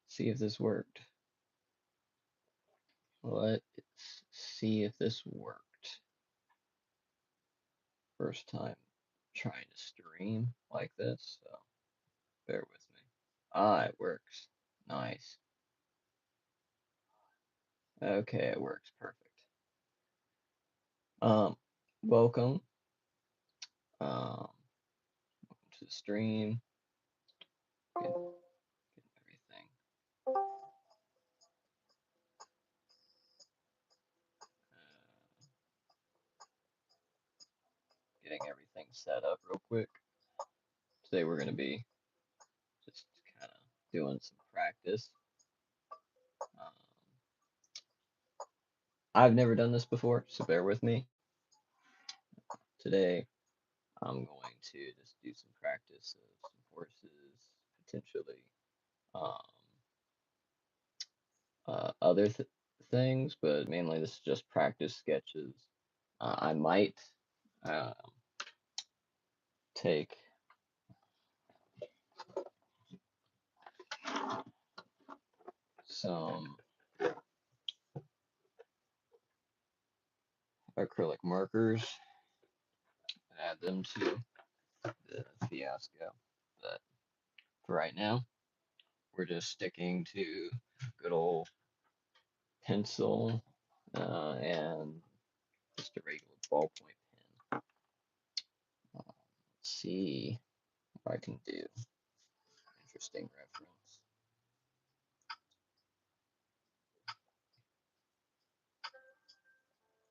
see if this worked. Let's see if this worked. First time trying to stream like this, so bear with me. Ah, it works. Nice. Okay, it works perfect. Um, welcome. Um, to the stream. Get everything. Getting everything set up real quick. Today we're gonna be just kind of doing some practice. Um, I've never done this before, so bear with me. Today I'm going to just do some practice of some horses, potentially um, other things, but mainly this is just practice sketches. I might um, take some acrylic markers, add them to the fiasco, but for right now, we're just sticking to good old pencil and just a regular ballpoint pen. Let's see if I can do interesting reference.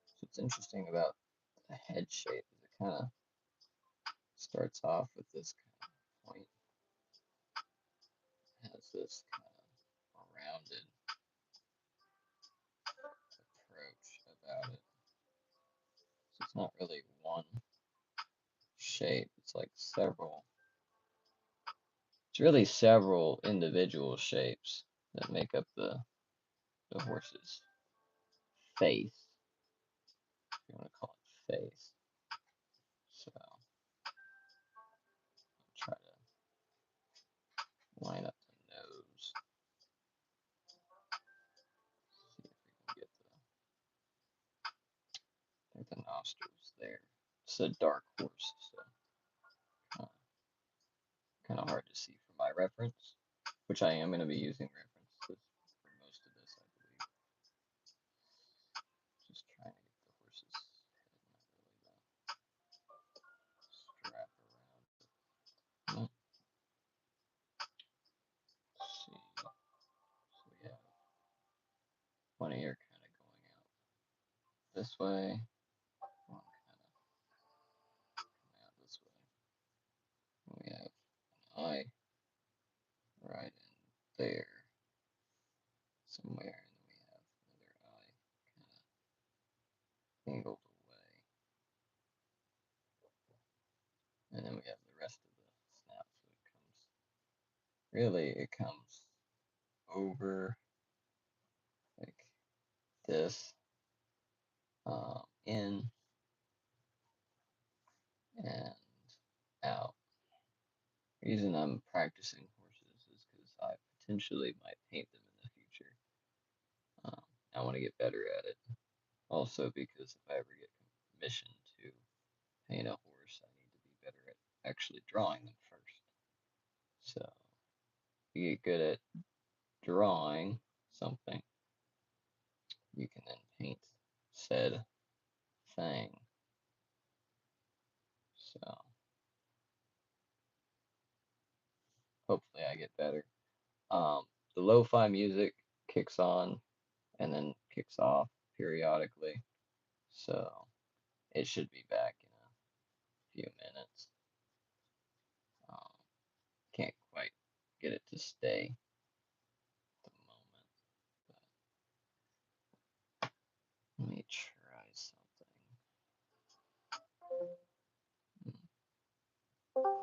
So what's interesting about the head shape is it kind of starts off with this kind of point, has this kind of rounded approach about it. So it's not really one shape, it's like several, it's really several individual shapes that make up the horse's face, if you want to call it face. So I'll try to line up the nose, see if we can get the nostrils there. It's a dark horse, so kind of hard to see from my reference, which I am going to be using references for most of this, I believe. Just trying to get the horse's head, not really the strap around it. Let's see. So we have one ear kind of going out this way, one kind of coming out this way. We have an eye right in there somewhere, and then we have another eye kind of angled away. And then we have the rest of the snout, so it comes, really, it comes over like this, in and out. The reason I'm practicing horses is because I potentially might paint them in the future. I want to get better at it. Also, because if I ever get commissioned to paint a horse, I need to be better at actually drawing them first. So, if you get good at drawing something, you can then paint said thing. So, hopefully, I get better. The lo-fi music kicks on and then kicks off periodically, so it should be back in a few minutes. Um, can't quite get it to stay at the moment, but let me try something. There it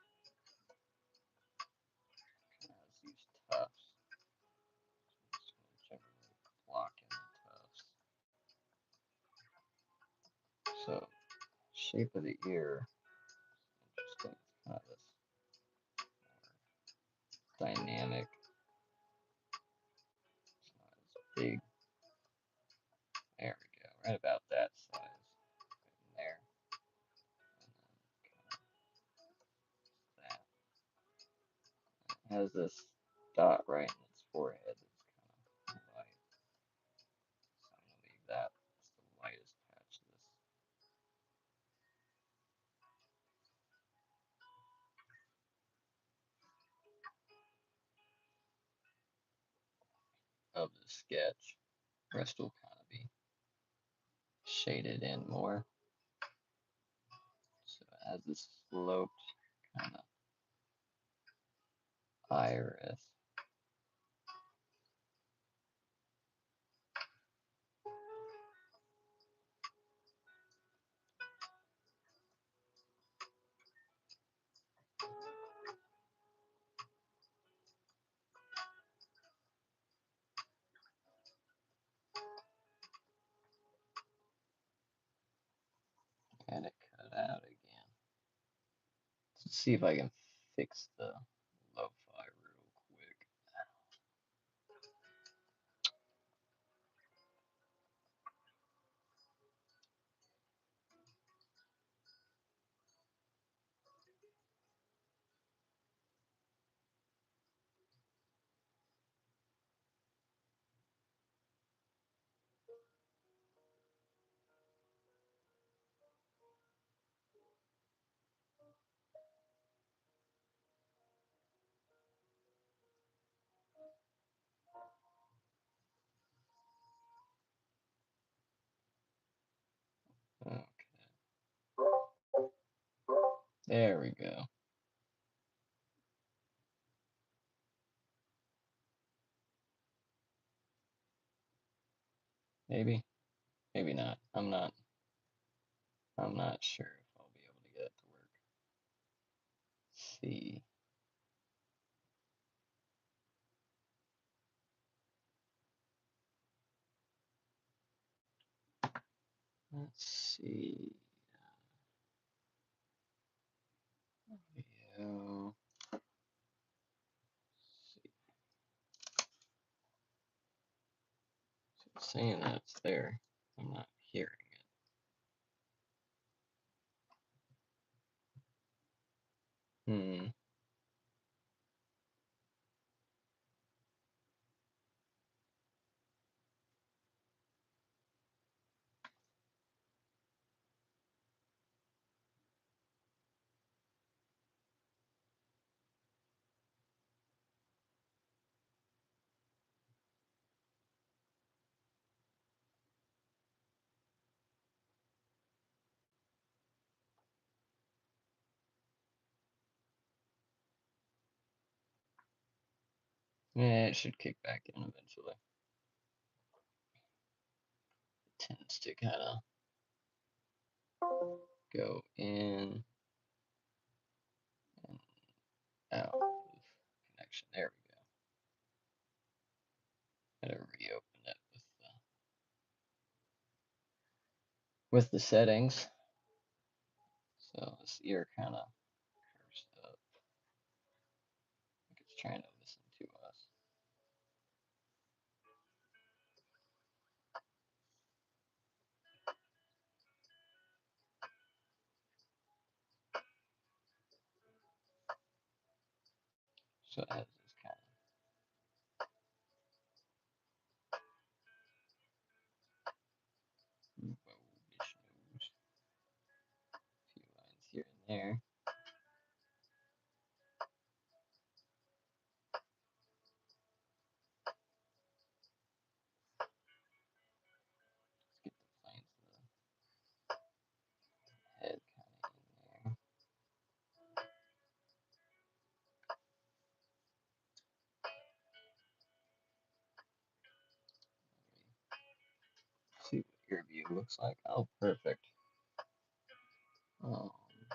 is. Let's use tufts. Just generally block in the tufts. So, shape of the ear, interesting. It's kind of this dynamic. It's not as big. There we go, right about that size, right in there. And then kind of that. It has this dot right in its forehead that's kind of light. So I'm gonna leave that as the lightest patch of the sketch. The rest will kind of be shaded in more. So it has this sloped kind of iris. And it cut out again. Let's see if I can fix the lo-fi real quick. Okay, there we go. Maybe, maybe not. I'm not sure if I'll be able to get it to work. Let's see. Let's see. Video. Let's see. So it's saying that it's there. I'm not hearing it. Yeah, it should kick back in eventually. It tends to kind of go in and out of connection. There we go. Gotta reopen it with the settings. So this ear kind of curves up. I think it's trying to listen to us. So it has this kind of bulbish nose. A few lines here and there. Let's get the planes of the head kind of in there. See what your view looks like. Oh, perfect. Kind of come in here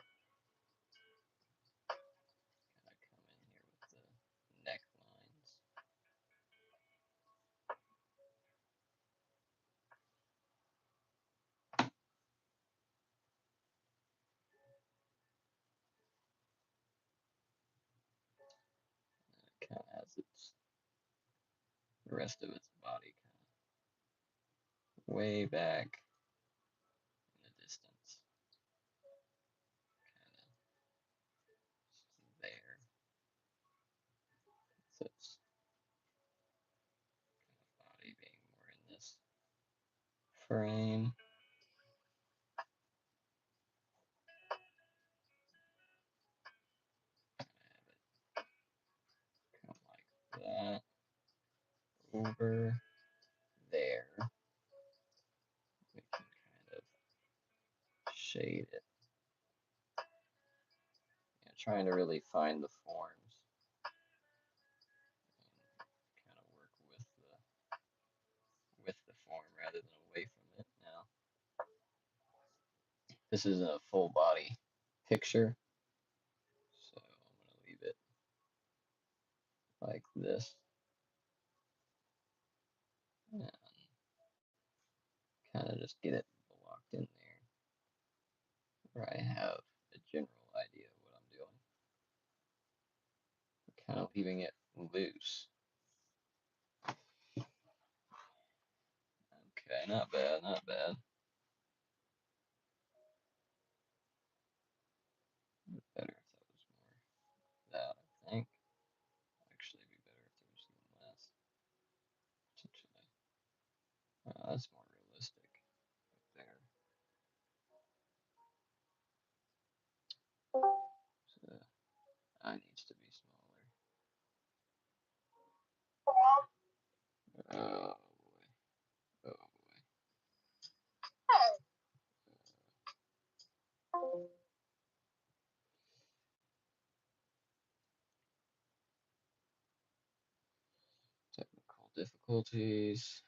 with the necklines. its the rest of its body kind of way back in the distance, kind of there. So its kind of body being more in this frame. Kind of like that over there. We can kind of shade it. Yeah, trying to really find the forms and kind of work with the form rather than away from it. Now, this isn't a full body picture, so I'm going to leave it like this and kind of just get it blocked in there where I have a general idea of what I'm doing. Kind of leaving it loose. Okay, not bad, not bad. Better if that was more that, I think. Actually, be better if there was less, potentially. That's more realistic there. So I needs to be smaller. Oh boy. Oh boy. Technical difficulties.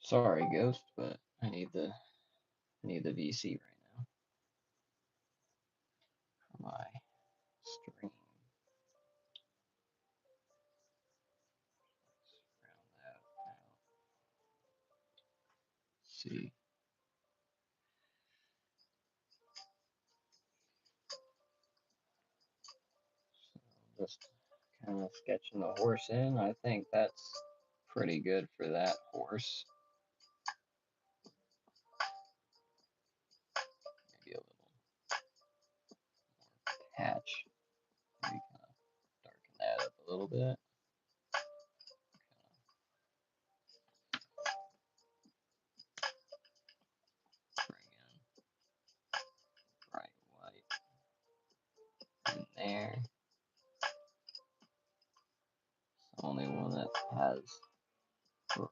Sorry, Ghost, but I need the VC right now for my stream. Let's round that out. See. So just kind of sketching the horse in. I think that's pretty good for that horse. Maybe a little more patch. Maybe kind of darken that up a little bit. Bring in bright white in there. It's the only one that has bright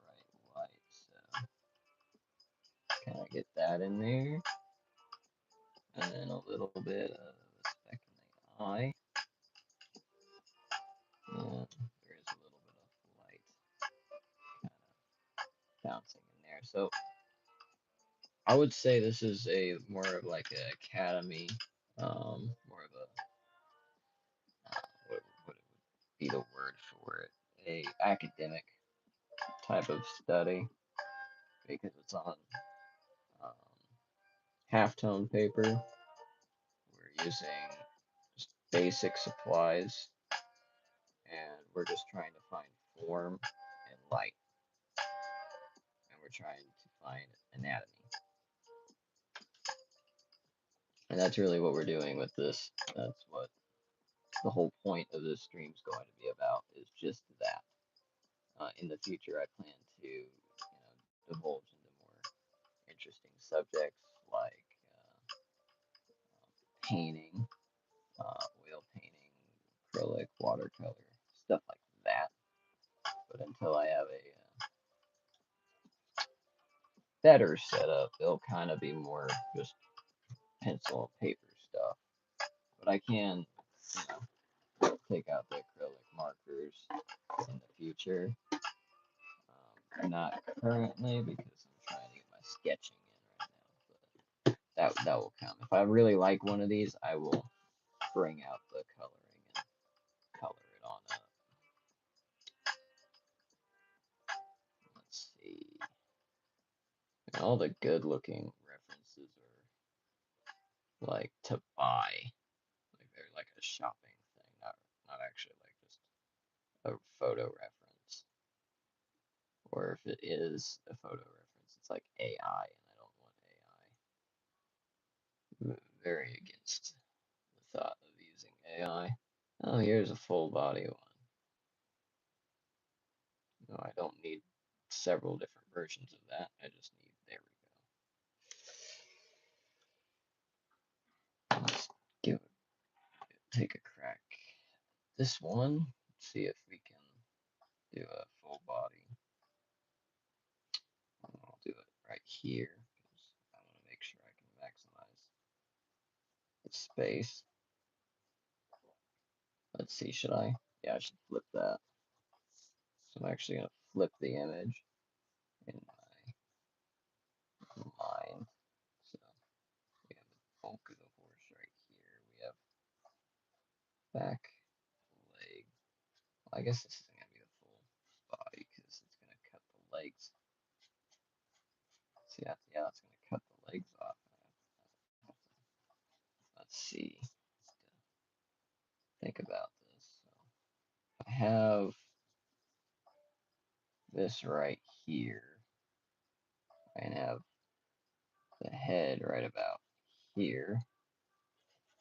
white, so kind of get that in there. And then a little bit of a speck in the eye. And there is a little bit of light kind of bouncing in there. So I would say this is a more of like an academy, more of a what would be the word for it? A academic type of study because it's on um, halftone paper. We're using just basic supplies, and we're just trying to find form and light, and we're trying to find anatomy. And that's really what we're doing with this. That's what the whole point of this stream is going to be about, is just that. In the future, I plan to, divulge into more interesting subjects like painting, oil painting, acrylic, watercolor, stuff like that. But until I have a better setup, it'll kind of be more just pencil and paper stuff. But I can, take out the acrylic markers in the future. Not currently because I'm trying to get my sketching in right now, but that will come. If I really like one of these, I will bring out the coloring and color it on up. Let's see. And all the good looking references are like to buy. Like they're like a shopping thing, not actually like just a photo reference. Or if it is a photo reference, it's like AI, and I don't want AI. I'm very against the thought of using AI. Oh, here's a full body one. No, I don't need several different versions of that. I just need, there we go. Let's take a crack at this one. See if we can do a full body. I'll do it right here because I want to make sure I can maximize the space. Let's see, should I? Yeah, I should flip that. So I'm actually going to flip the image in my mind. So we have the bulk of the horse right here. We have back, leg. Well, I guess this isn't going to be the full body because it's going to cut the legs. See, yeah, it's going to cut the legs off. Let's see. Think about this. So I have this right here. I have the head right about here.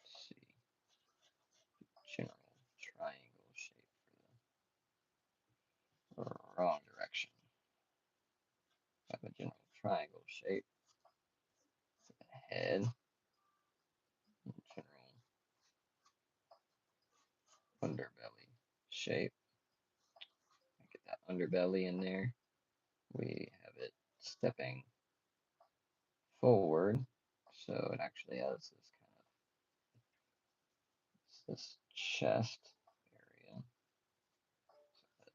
Let's see. General triangle shape for the wrong direction. I have a general triangle shape for the head. General underbelly shape. Get that underbelly in there. We have it stepping forward, so it actually has this this chest area. So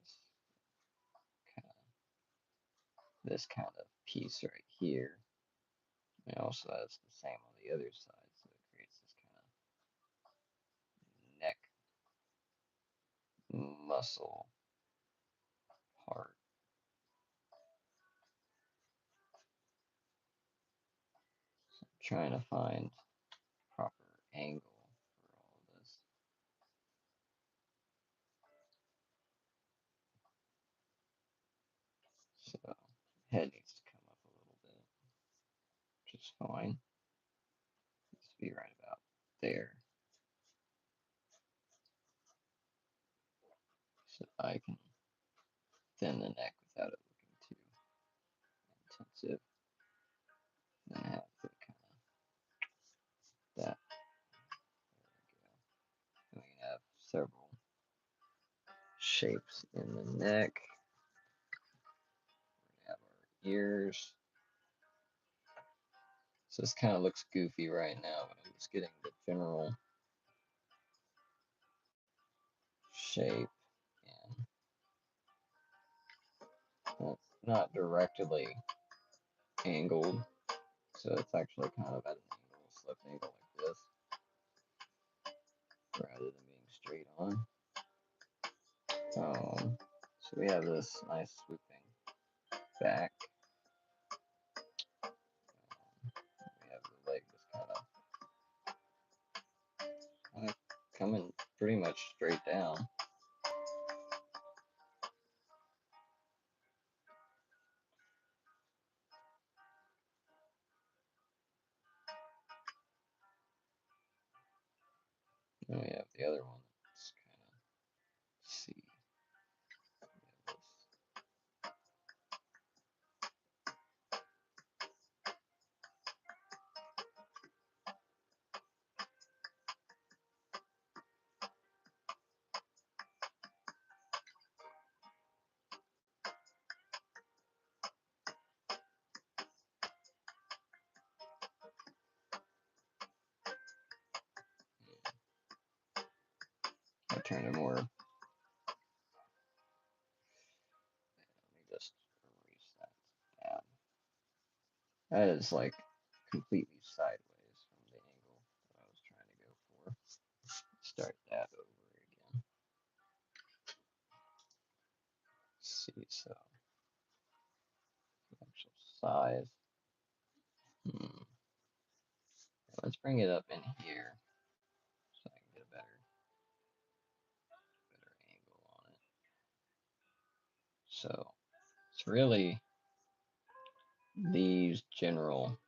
this kind of piece right here. It also has the same on the other side, so it creates this kind of neck muscle part. So I'm trying to find proper angle for all of this. So head needs to come up a little bit, which is fine. It needs to be right about there. So I can thin the neck without it looking too intensive. And have it kind of that. There we go. And we can have several shapes in the neck. We have our ears. So this kind of looks goofy right now, but I'm just getting the general shape. And it's not directly angled, so it's actually kind of at an angle, slip angle like this, rather than being straight on. So we have this nice swooping back. We have the leg just kind of coming pretty much straight down. Then we have the other one that's kind of see. I turned it more. Let me just erase that. That is like completely sideways from the angle that I was trying to go for. Start that over again. Let's see, so actual size. Let's bring it up in here so I can get a better angle on it. So it's really these general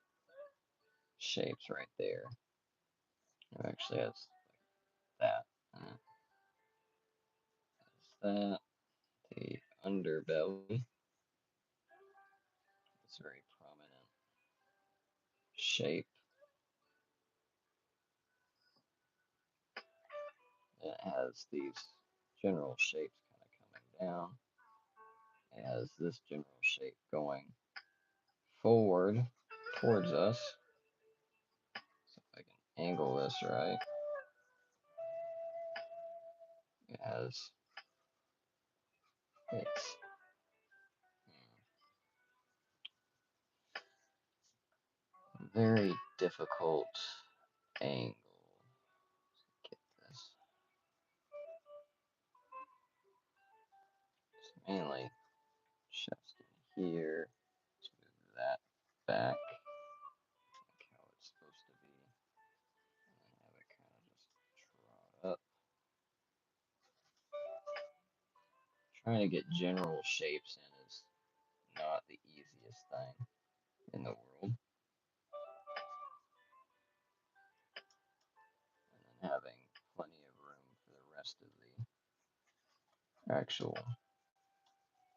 shapes right there. It actually has like that. That the underbelly. It's a very prominent shape. It has these general shapes kind of coming down. It has this general shape going forward towards us. So if I can angle this right, it has its very difficult angle. Get this. It's mainly just in here. Let's move that back. Like how it's supposed to be. And then have it kind of just trot up. Trying to get general shapes in is not the easiest thing in the world. And then having plenty of room for the rest of the actual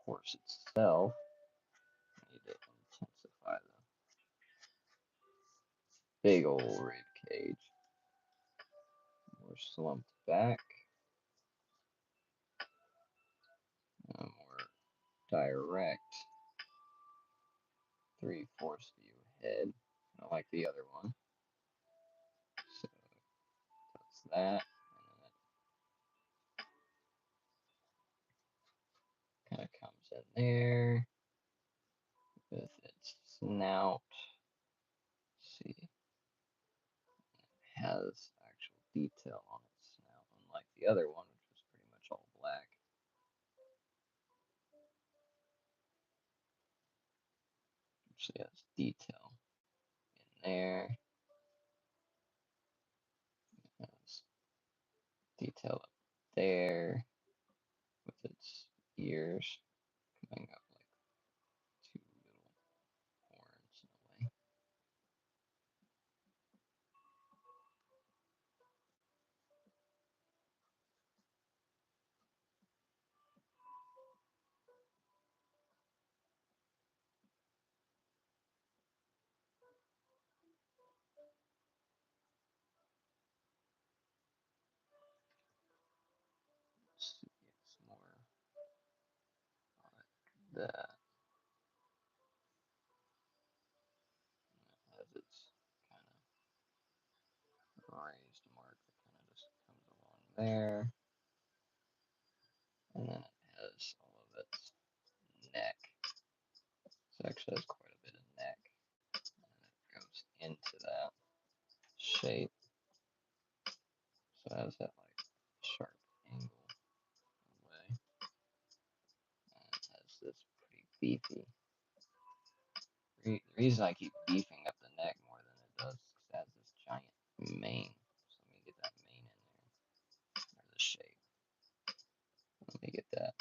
horse itself. I need to intensify the big old rib cage. More slumped back. More direct 3/4 view head. Not like the other one. So that's that. And then it kind of comes in there with its snout. Let's see. It has actual detail on its snout, unlike the other one, which was pretty much all black. Actually has detail in there. It has detail up there with its ears coming up like two little horns in a way. Let's see, it's more like that. It has its kind of raised mark that kind of just comes along there. And then it has all of its neck. So it actually has quite a bit of neck. And then it goes into that shape. So it has that like sharp angle way. And it has this pretty beefy. The reason I keep beefing up the neck more than it does is because it has this giant mane. So let me get that mane in there. Or the shape. Let me get that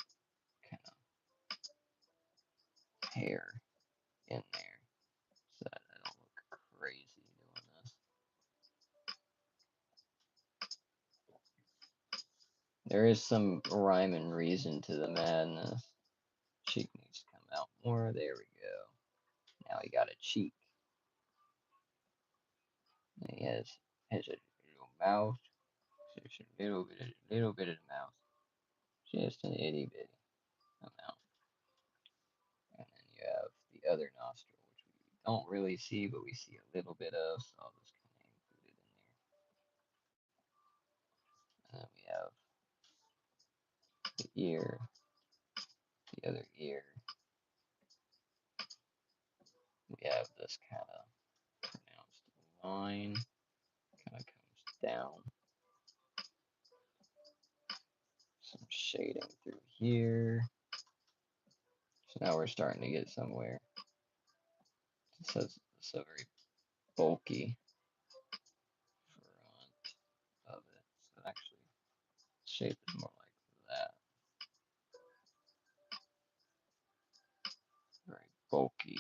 kind of hair in there so that I don't look crazy doing this. There is some rhyme and reason to the madness. Cheek needs to come out more. There we go. Now he got a cheek. And he has a little mouth. Just a little bit of the mouth. Just an itty bitty amount. And then you have the other nostril, which we don't really see, but we see a little bit of, so I'll just kind of include it in there. And then we have the ear, the other ear. We have this kind of pronounced line, kind of comes down. Some shading through here. So now we're starting to get somewhere. It says it's a very bulky front of it. So actually, shape is more like that. Very bulky,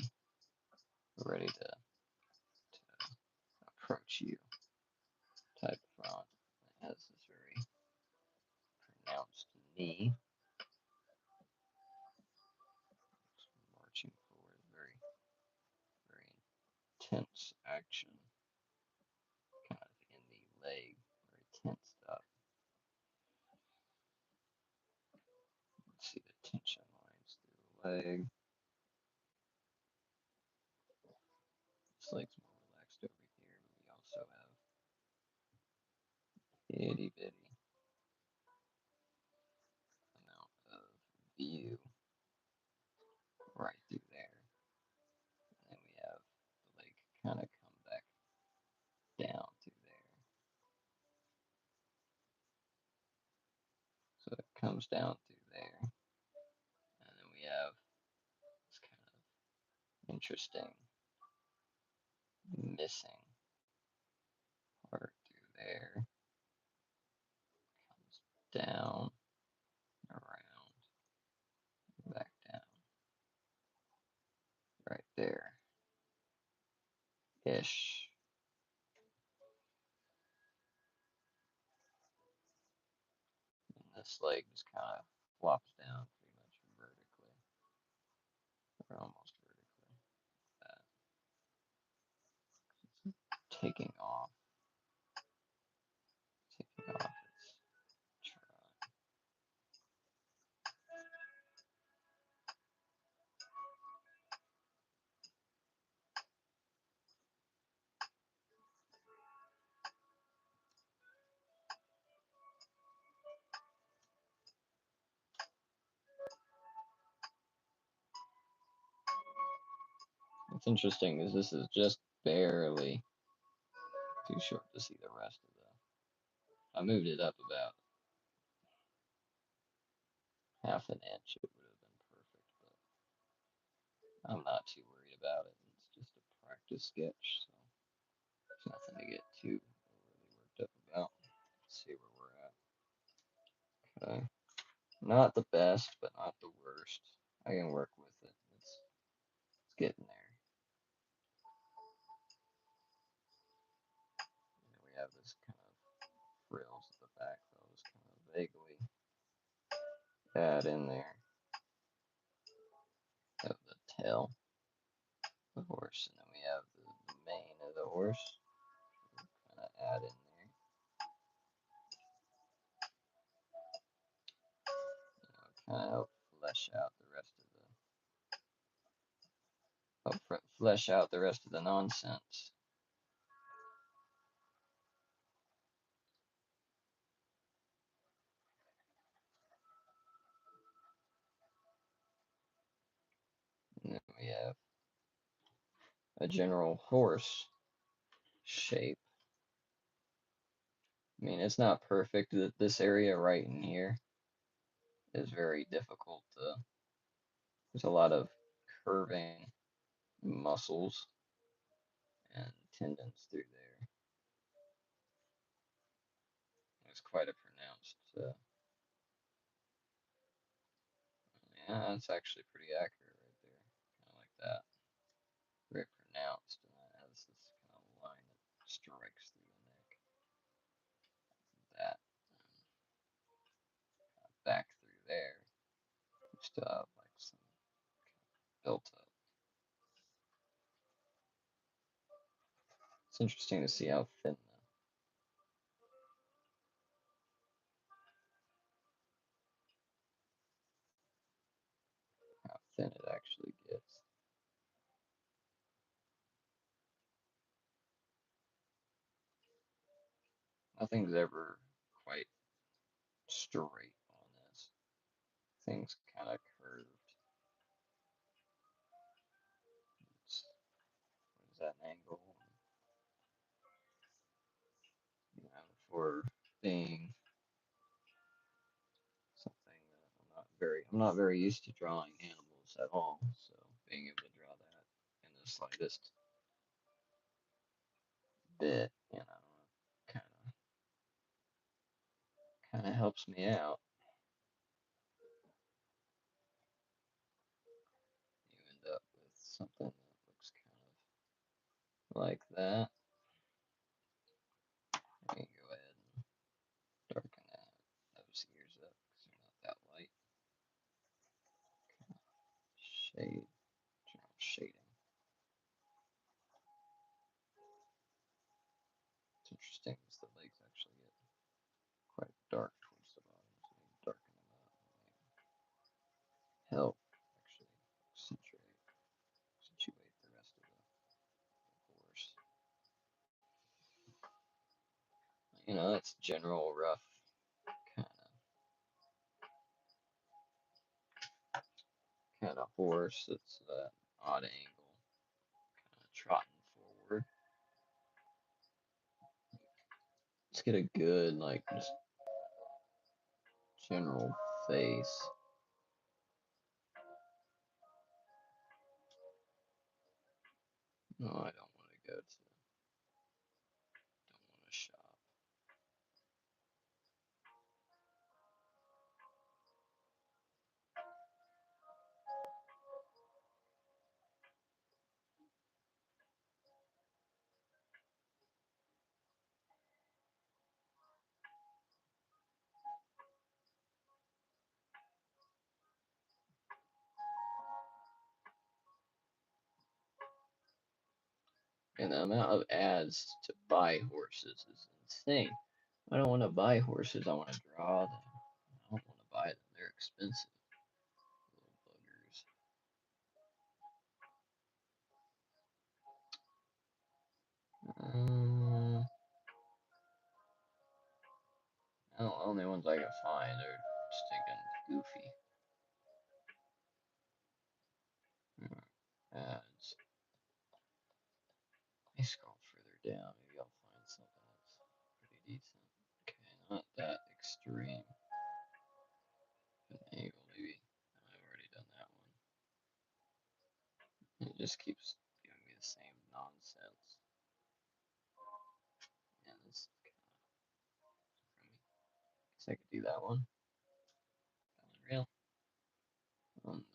ready to approach you type front. It has this very pronounced knee. Marching forward, very, very intense action. Kind of in the leg, very tensed up. Let's see the tension lines through the leg. This leg's more relaxed over here, but we also have itty bitty amount of view right through there. And then we have the leg kind of come back down through there. So it comes down through there. And then we have this kind of interesting missing part through there. Comes down, around, back down. Right there. Ish. And this leg just kind of flops down pretty much vertically. Or almost vertically. That. It's taking off. Taking off its trot. What's interesting is this is just barely too short to see the rest of the. I moved it up about half an inch. It would have been perfect, but I'm not too worried about it. It's just a practice sketch, so it's nothing to get too overly worked up about. Let's see where we're at. Okay. Not the best, but not the worst. I can work with it. It's getting there. And we have this kind of frills at the back, though, just kind of vaguely add in there. Of the tail of the horse, and then we have the mane of the horse. Kind of add in there. Kind of help flesh out the rest of the flesh out the rest of the nonsense. And then we have a general horse shape. I mean, it's not perfect. This area right in here is very difficult to. There's a lot of curving muscles and tendons through there. It's quite a pronounced. Yeah, it's actually pretty accurate right there. Kind of like that. Very pronounced, and it has this kind of line that strikes through the neck. That. back through there. You still have like some built up. It's interesting to see how thin it actually gets. Nothing's ever quite straight on this. Things kind of curved. What is that, an angle? For being something that I'm not very used to drawing animals at all. So being able to draw that in the slightest bit, kind of helps me out. You end up with something that looks kind of like that. Let me go ahead and darken those ears up because they're not that light. Shade, general shading. It's interesting as the legs actually get quite dark towards the bottom, so you darken them up and help actually accentuate the rest of the horse. It's general rough kind of horse. It's an odd angle, kind of trotting forward. Let's get a good just general face. No, I don't want to don't want to shop. And the amount of ads to buy horses is insane. I don't want to buy horses. I want to draw them. I don't want to buy them. They're expensive. Little buggers. The only ones I can find are stinking goofy. Ads. Let me scroll further down. Maybe I'll find something that's pretty decent. Okay, not that extreme. An angle, maybe. I've already done that one. It just keeps giving me the same nonsense. Yeah, this kind of crummy. Guess I could do that one. Unreal. Doesn't look.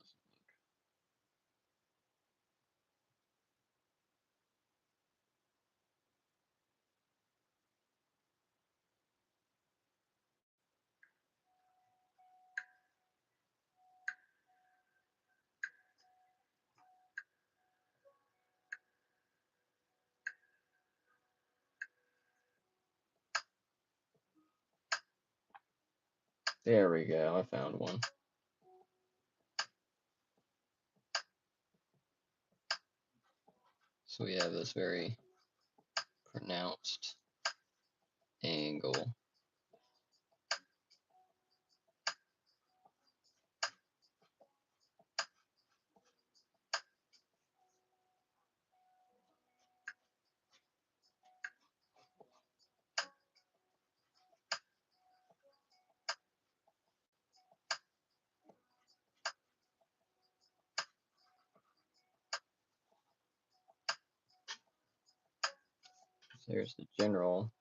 There we go. I found one. So we have this very pronounced angle. There's the general.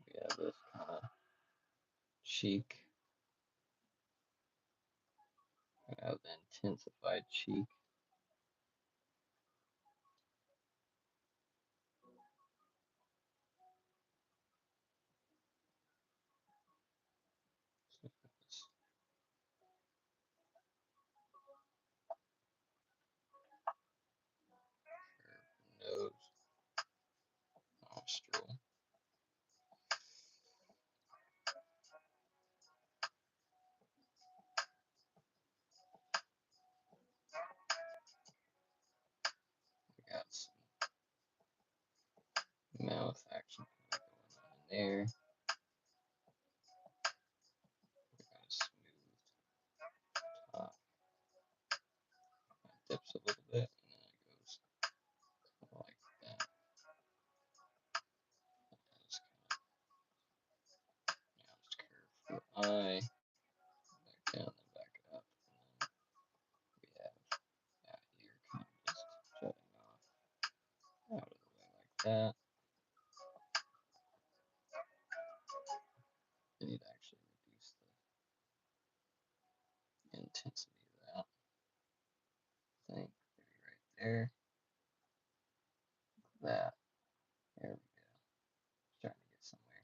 We have this kind of cheek. We have the intensified cheek. there. We got a smooth top. It dips a little bit, and then it goes like that. Just curve for eye, back down, then back it up, and then we have that here kind of just jutting off out of the way like that. I need to actually reduce the intensity of that thing. Maybe right there. That. There we go. Starting to get somewhere.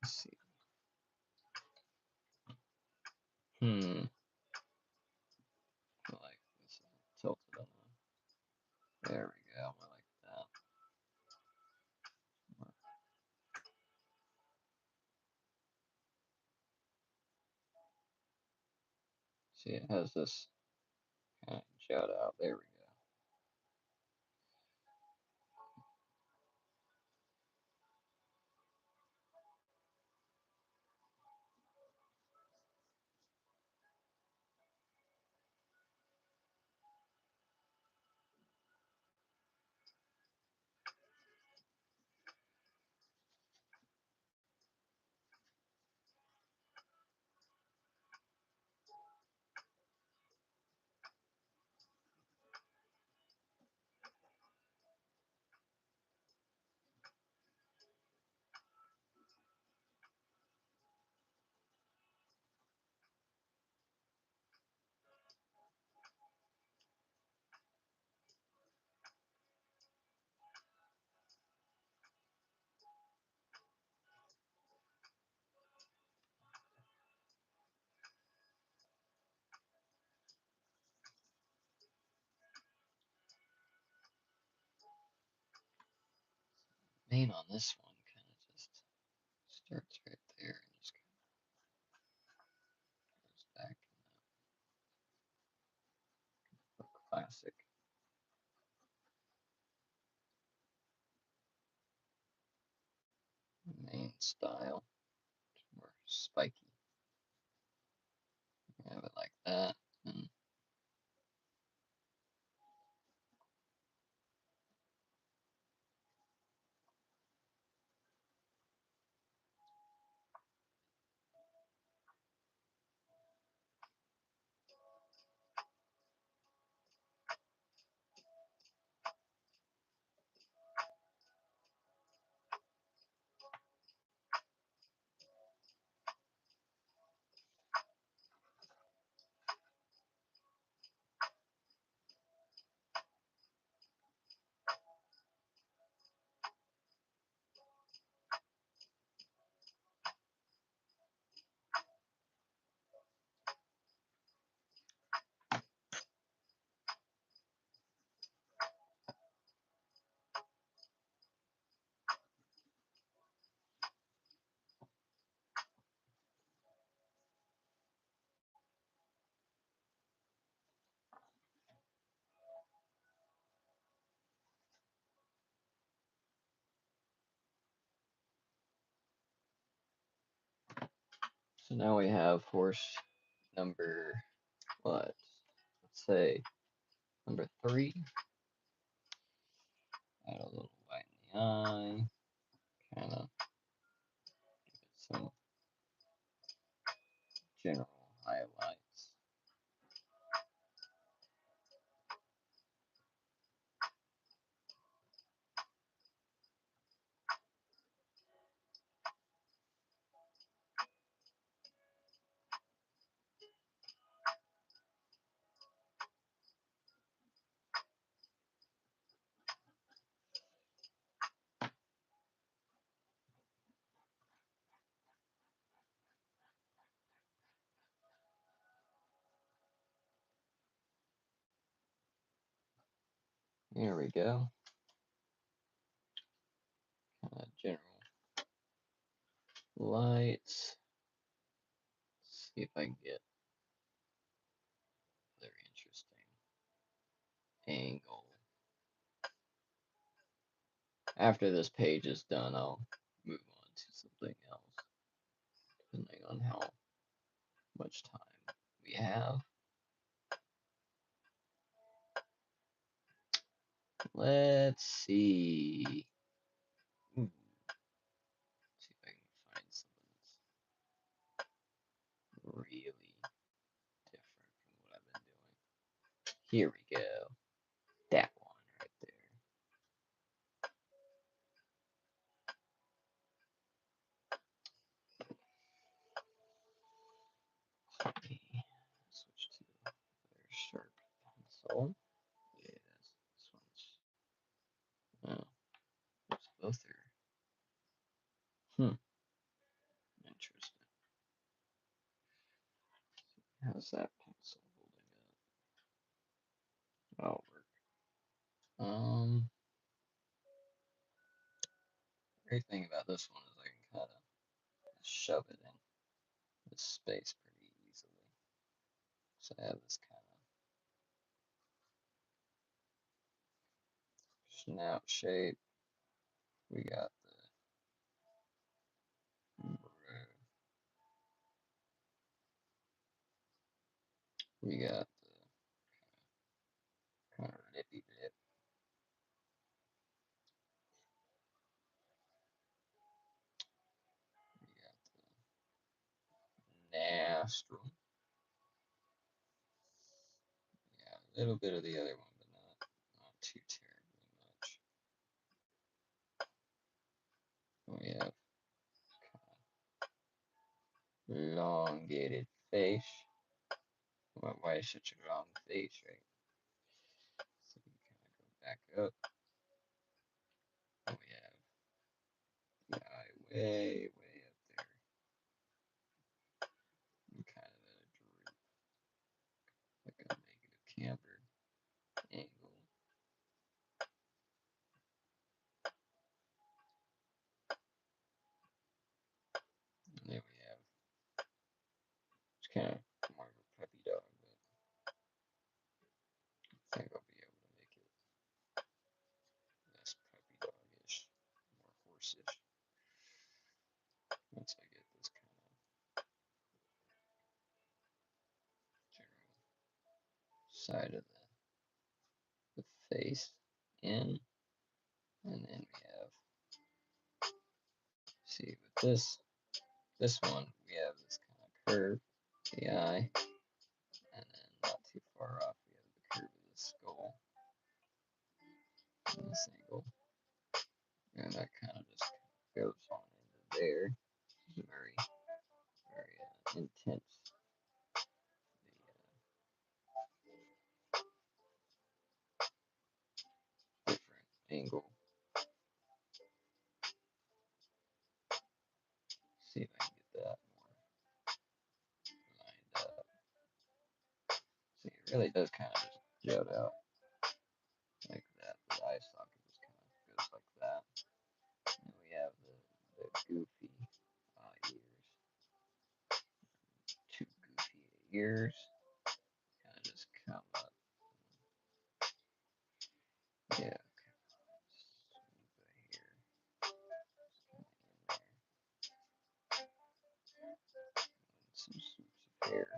Let's see. Like this isn't tilted enough. There we go. I like that. See, it has this kind of jut out. There we go. Mane on this one kind of just starts right there and just kind of goes back in the classic mane style, more spiky. Have it like that. And so now we have horse number, what? Let's say number 3. Add a little white in the eye. Kind of give it some general highlights. Here we go. General lights. Let's see if I can get a very interesting angle. After this page is done, I'll move on to something else, depending on how much time we have. Let's see. Ooh. See if I can find something that's really different from what I've been doing. Here we go. That one right there. Switch to a very sharp pencil. Yeah, this one's. Oh, oops, both are. Interesting. How's that pencil holding up? That'll work. Great thing about this one is I can kind of shove it in this space pretty easily. So I have this kind of snout shape. We got the we got the kind of lippy lip. We got the nostril. Yeah, a little bit of the other one, but not too terribly much. We have elongated face. Why is such a long face, right? So you kind of go back up. And we have the eye way up there. And kind of at a droop, like a negative cambered angle. And there we have, it's kind of more of a puppy dog, but I think I'll be able to make it less puppy dogish, more horseish. Once I get this kind of general side of the face in, and then we have, see with this one we have this kind of curve, the eye, and then not too far off we have the curve of the skull in this angle, and that kind of just goes on into there. It's very intense. The different angle. See if I can get that more lined up. See, it really does kind of just jut out like that. The eye socket just kind of goes like that. And we have the goofy ears. Two goofy ears. Kind of just come up. Yeah, okay. Some swoops of hair.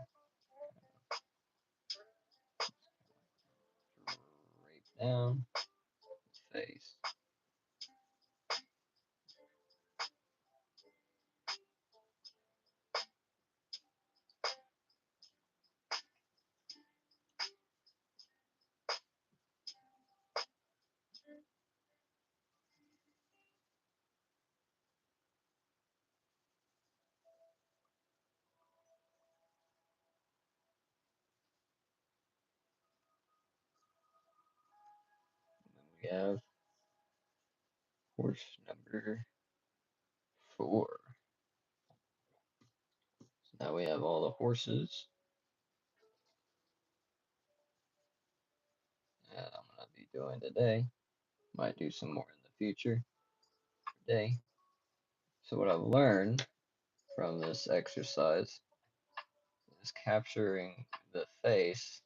Right down the face. And then we have horse number 4. So now we have all the horses. And I'm going to be doing today. Might do some more in the future today. So what I've learned from this exercise is capturing the face.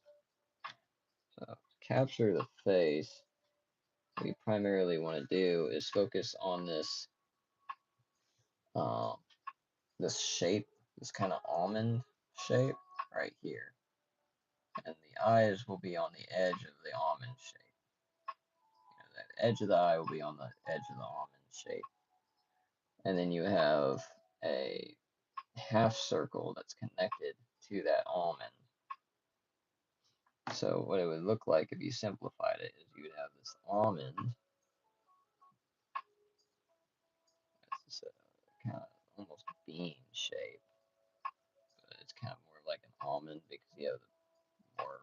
So to capture the face, what we primarily want to do is focus on um, this shape, this kind of almond shape right here. And the eyes will be on the edge of the almond shape. That edge of the eye will be on the edge of the almond shape. And then you have a half circle that's connected to that almond. So what it would look like if you simplified it is you would have this almond. It's a kind of almost bean shape, but it's kind of more like an almond because you have the more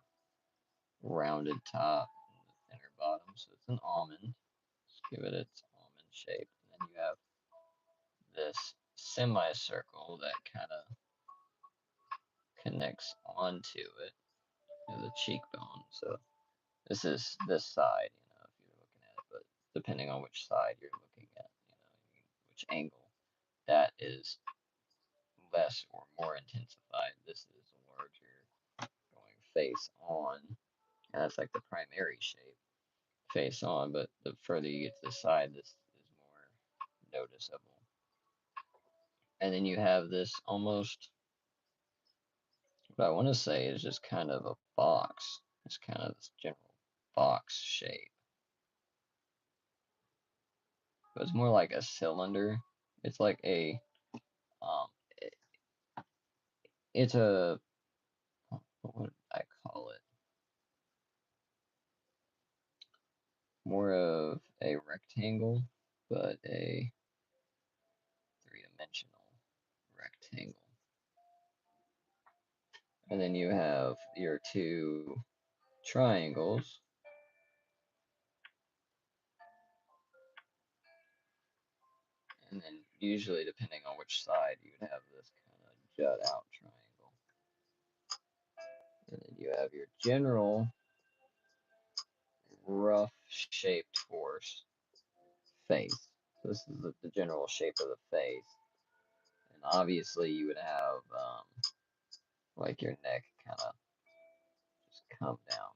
rounded top and the thinner bottom. So it's an almond. Let's give it its almond shape. And then you have this semicircle that kind of connects onto it, the cheekbone. So this is this side, if you're looking at it, but depending on which side you're looking at, which angle, that is less or more intensified. This is larger, going face on, and that's like the primary shape, face on, but the further you get to the side, this is more noticeable. And then you have this almost, what I want to say is just kind of a box. It's kind of this general box shape. But it's more like a cylinder. It's like a, um, it, it's a, what would I call it? More of a rectangle, but a three-dimensional rectangle. And then you have your two triangles. And then usually, depending on which side, you would have this kind of jut out triangle. And then you have your general rough shaped horse face. So this is the general shape of the face. And obviously you would have like your neck kind of just come down.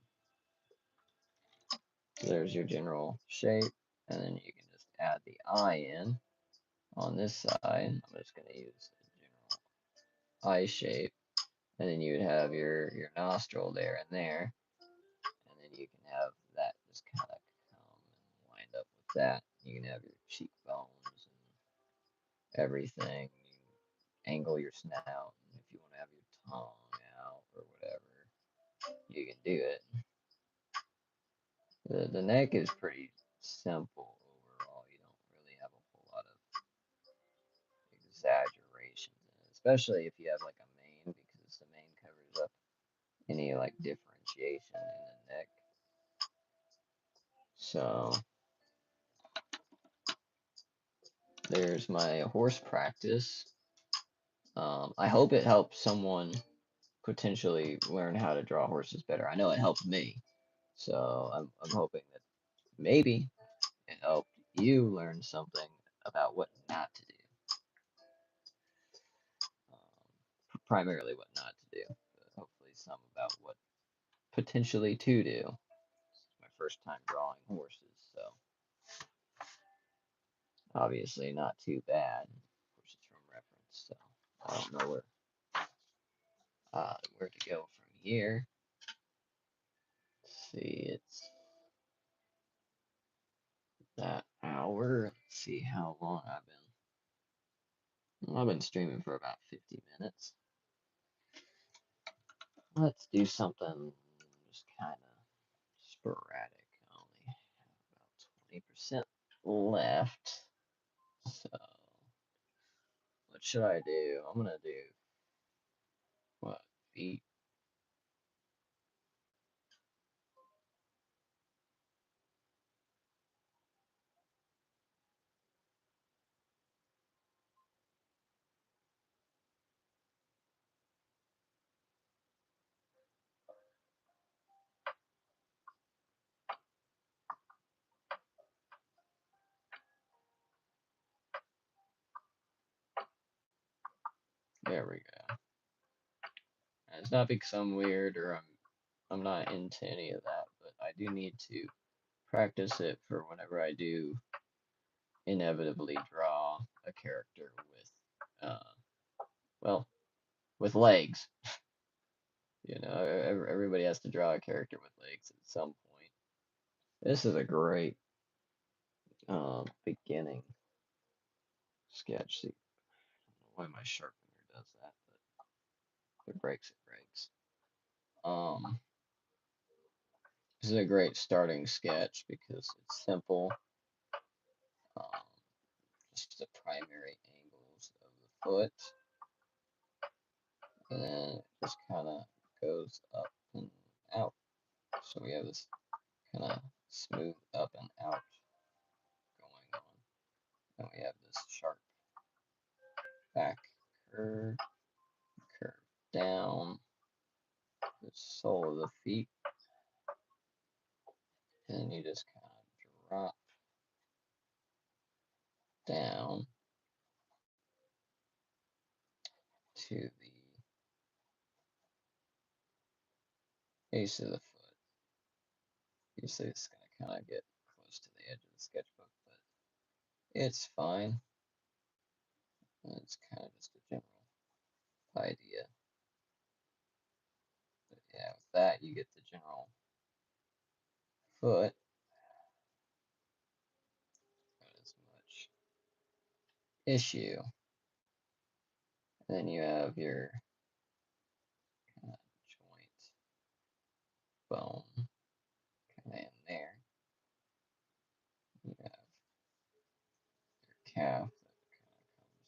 So there's your general shape. And then you can just add the eye in on this side. I'm just going to use a general eye shape. And then you would have your nostril there and there. And then you can have that just kind of come and wind up with that. You can have your cheekbones and everything. You can angle your snout. And if you want to have your tongue out or whatever, you can do it. The neck is pretty simple overall. You don't really have a whole lot of exaggerations in it, especially if you have like a mane, because the mane covers up any like differentiation in the neck. So there's my horse practice. I hope it helps someone potentially learn how to draw horses better. I know it helped me, so I'm hoping that maybe it helped you learn something about what not to do. Primarily what not to do, but hopefully some about what potentially to do. It's my first time drawing horses, so obviously not too bad. Of course, it's from reference, so I don't know where to go from here. Let's see, it's that hour. Let's see how long I've been streaming for about 50 minutes. Let's do something just kind of sporadic. I only have about 20% left. So, what should I do? I'm gonna do what, feet? There we go. And it's not because I'm weird or I'm not into any of that, but I do need to practice it for whenever I do inevitably draw a character with, well, with legs. You know, everybody has to draw a character with legs at some point. This is a great beginning sketch. See, I don't know why my sharpener does that, but if it breaks, it breaks. This is a great starting sketch because it's simple. Um, just the primary angles of the foot, and then it just kind of goes up and out. So we have this kind of smooth up and out going on. And we have this sharp back curve, curve down, the sole of the feet, and then you just kind of drop down to the base of the foot. You see it's going to kind of get close to the edge of the sketchbook, but it's fine. It's kind of just a general idea. But yeah, with that, you get the general foot. Not as much issue. And then you have your kind of joint bone kind of in there. You have your calf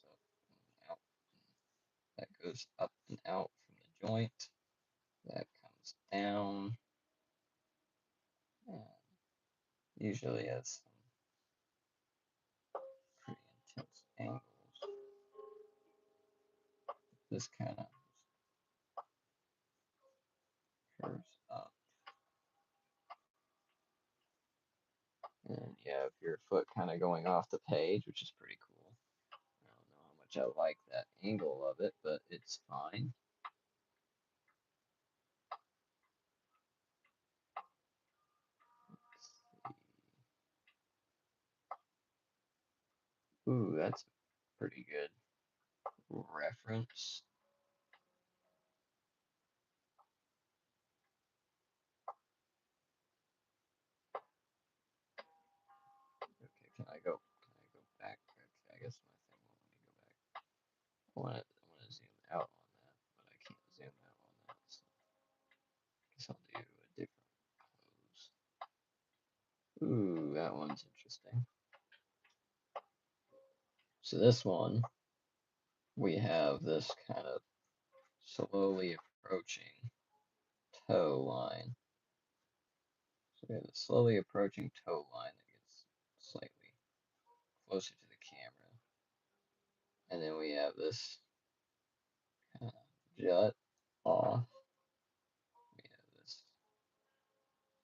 that kind of comes up and out. That goes up and out from the joint. That comes down. And usually has some pretty intense angles. This kind of curves up. And you have your foot kind of going off the page, which is pretty cool. I don't know how much I like that angle of it, but it's fine. Ooh, that's pretty good reference. Okay, can I go back? Okay, I guess my thing won't let me go back. I want to zoom out on that, but I can't zoom out on that, so I guess I'll do a different pose. Ooh, that one's interesting. So this one, we have this kind of slowly approaching toe line. So we have a slowly approaching toe line that gets slightly closer to the camera. And then we have this kind of jut off. We have this,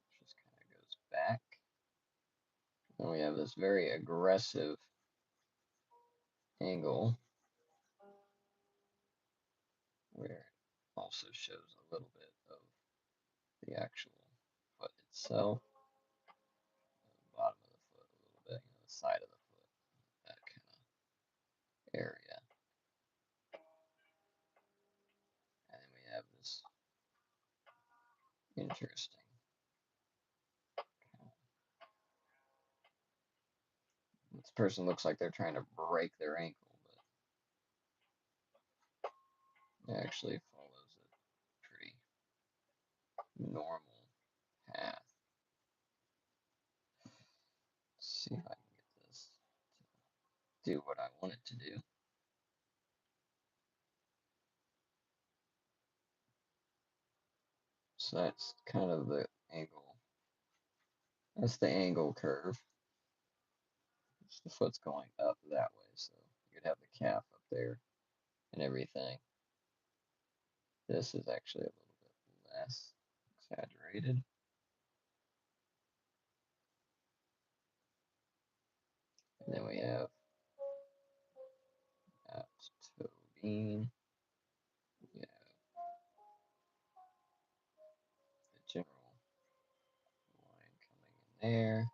which just kind of goes back. And we have this very aggressive angle where it also shows a little bit of the actual foot itself, the bottom of the foot a little bit, the side of the foot, that kind of area. And then we have this interesting this person looks like they're trying to break their ankle, but it actually follows a pretty normal path. Let's see if I can get this to do what I want it to do. So that's kind of the angle. That's the angle curve. The foot's going up that way, so you'd have the calf up there and everything. This is actually a little bit less exaggerated. And then we have toe bean. there.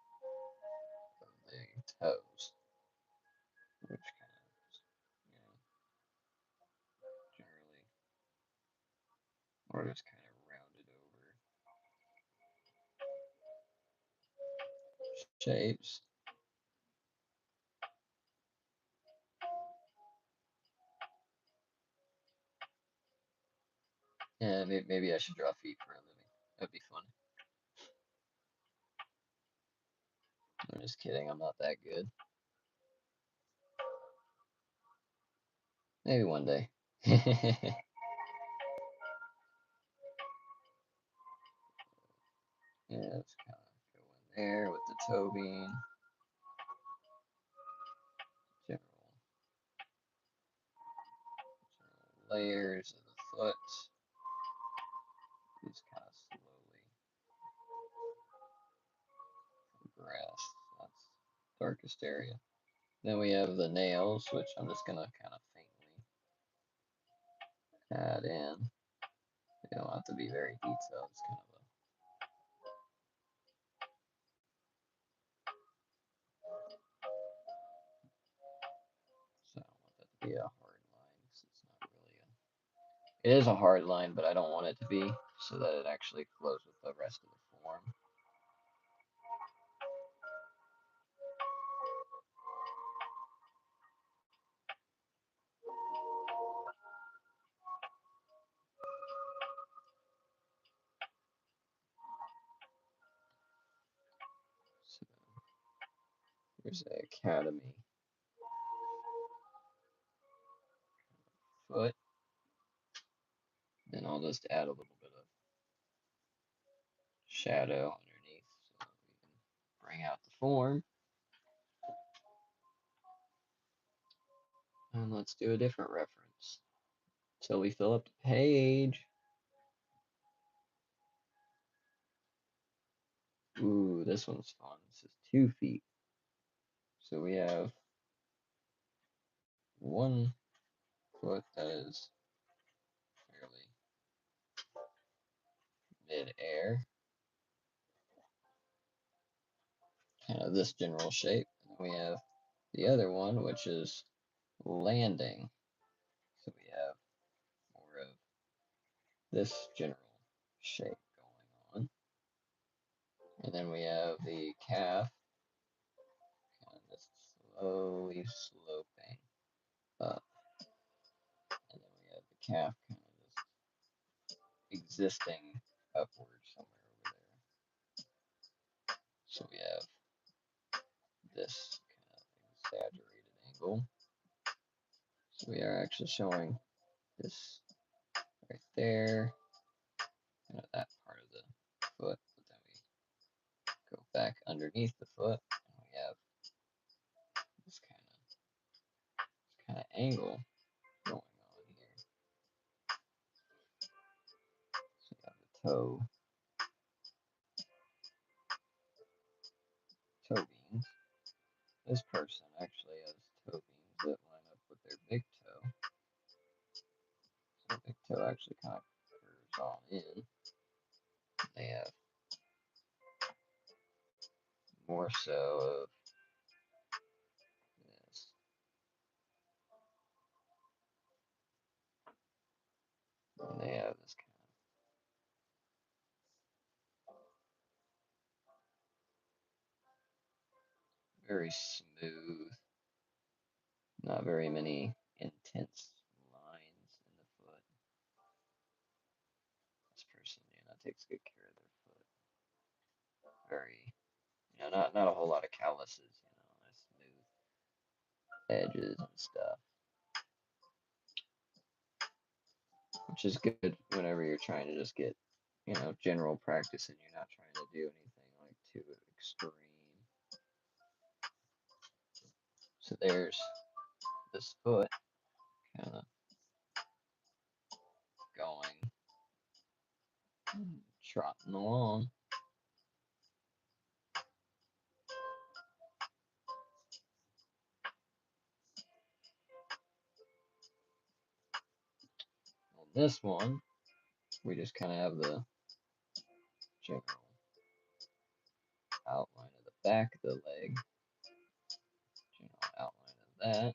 The toes, which kind of, generally, or just kind of rounded over shapes. Yeah, maybe I should draw feet for a living. That'd be fun. I'm just kidding. I'm not that good. Maybe one day. Yeah, let's kind of go in there with the toe bean. General layers of the foot. These kind of slowly progress. That's darkest area. Then we have the nails, which I'm just gonna kind of faintly add in. They don't have to be very detailed. It's kind of a so I don't want that to be a hard line because it's not really a. It is a hard line, but I don't want it to be so that it actually flows with the rest of the form. So here's the academy foot. Then I'll just add a little bit of shadow underneath so that we can bring out the form. And let's do a different reference until we fill up the page. Ooh, this one's fun. This is 2 feet. So we have one foot that is fairly mid-air, kind of this general shape. And then we have the other one, which is landing. So we have more of this general shape going on. And then we have the calf, kind of just slowly sloping up. And then we have the calf kind of just existing upward somewhere over there. So we have this kind of exaggerated angle. So we are actually showing this right there, kind of that part of the foot, but then we go back underneath the foot and we have this kind of angle going on here. So you have the toe beans. This person actually has toe beans that line up with their big toe. So the big toe actually kind of curves on in. They have more so of this. And they have this kind of very smooth, not very many intense lines in the foot. This person, takes good care of their foot. Very, not a whole lot of calluses, nice smooth edges and stuff. Which is good whenever you're trying to just get, general practice and you're not trying to do anything like too extreme. So there's this foot kind of going, trotting along. On this one, we just kind of have the general outline of the back of the leg, general outline of that,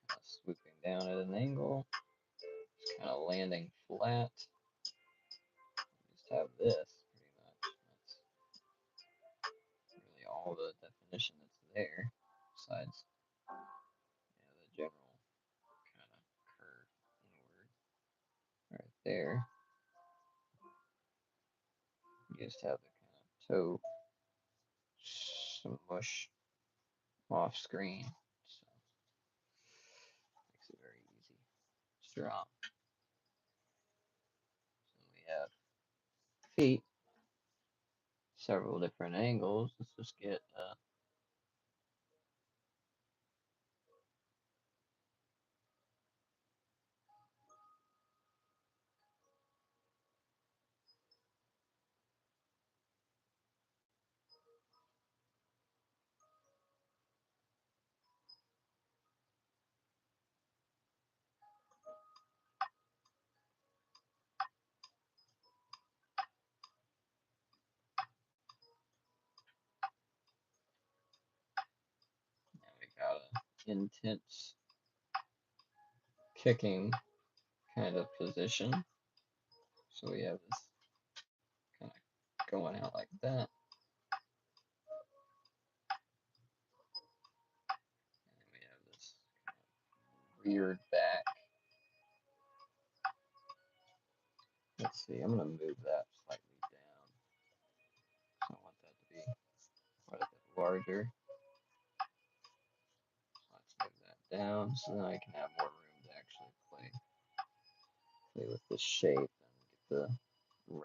kind of swooping down at an angle, just kind of landing flat. Just have this pretty much. That's really all the definition that's there, besides the general kind of curve inward right there. You just have the kind of toe smush off screen, so makes it very easy to draw. So we have feet, several different angles. Let's just get now we got an intense kicking kind of position. So we have this kind of going out like that. And then we have this kind of reared back. Let's see, I'm going to move that slightly down. So I want that to be quite a bit larger. So let's move that down so then I can have more room to actually play with the shape and get the